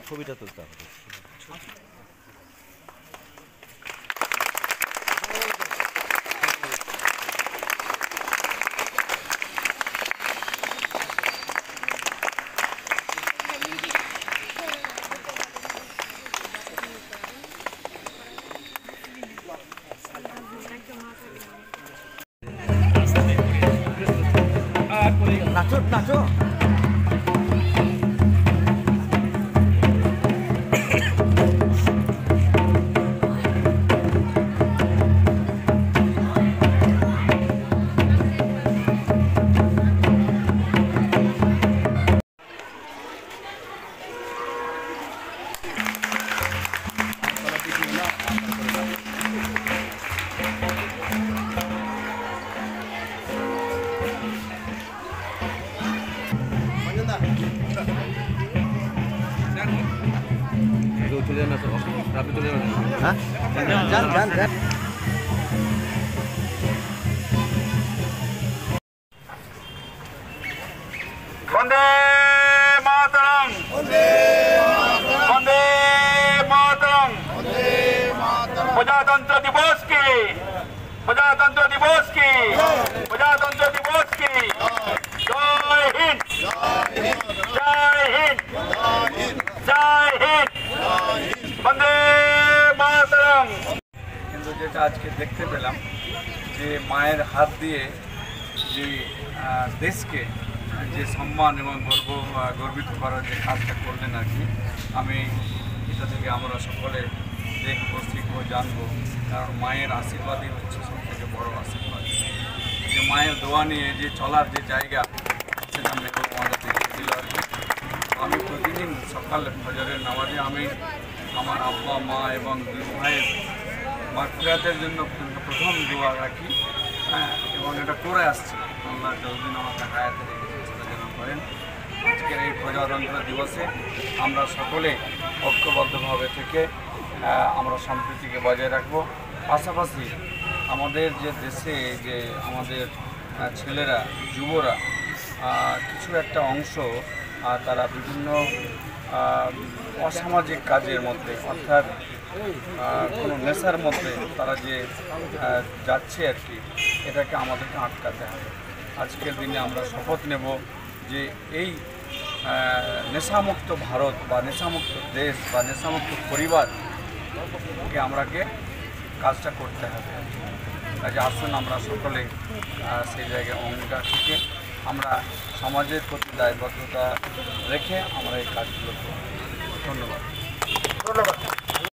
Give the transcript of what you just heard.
ছবিটা তুলতে হবে। নাচো নাচো। চলে যান, আপনি চলে যাবেন। হ্যাঁ যান যান যান। বন্দে মাতরম, বন্দে মাতরম। প্রজাতন্ত্র দিবস কি, প্রজাতন্ত্র দিবস কি, প্রজাতন্ত্র দিবস কি। জয় হিন্দ, জয় হিন্দ, জয় হিন্দ, বন্দে মাতরম। কিন্তু যেটা আজকে দেখতে পেলাম যে মায়ের হাত দিয়ে যে দেশকে যে সম্মান এবং গর্বিত করার যে কাজটা করলেন আর কি, আমি এটা থেকে আমরা সকলে দেখবো, শিখবো, জানবো। কারণ মায়ের আশীর্বাদই হচ্ছে সব থেকে বড়ো আশীর্বাদ। যে মায়ের দোয়া নিয়ে যে চলার যে জায়গা, সেটা মেয়েও আমাদের দেখিয়ে দিল আর কি। আমি প্রতিদিন সকালে ফজরের নামাজে আমি আমার আব্বা মা এবং দুই ভাইয়ের মাগফিরাতের জন্য প্রথম দোয়া রাখি, হ্যাঁ, এবং এটা করে আসছি। আল্লাহ যতদিন আমাকে হায়াতে রেখেছেন সেটা যেন করেন। আজকের এই প্রজাতন্ত্র দিবসে আমরা সকলে ঐক্যবদ্ধভাবে থেকে আমরা সম্প্রীতিকে বজায় রাখব। পাশাপাশি আমাদের যে দেশে যে আমাদের ছেলেরা, যুবরা কিছু একটা অংশ তারা বিভিন্ন অসামাজিক কাজের মধ্যে, অর্থাৎ কোনো নেশার মধ্যে তারা যে যাচ্ছে আর কি, এটাকে আমাদেরকে আটকাতে হবে। আজকের দিনে আমরা শপথ নেব যে এই নেশামুক্ত ভারত বা নেশামুক্ত দেশ বা নেশামুক্ত পরিবারকে আমরাকে কাজটা করতে হবে। কাজে আসুন আমরা সকলে সেই জায়গায় অঙ্গীকার থেকে আমরা সমাজের প্রতি দায়বদ্ধতা রেখে আমরা এই কাজগুলো করব। ধন্যবাদ।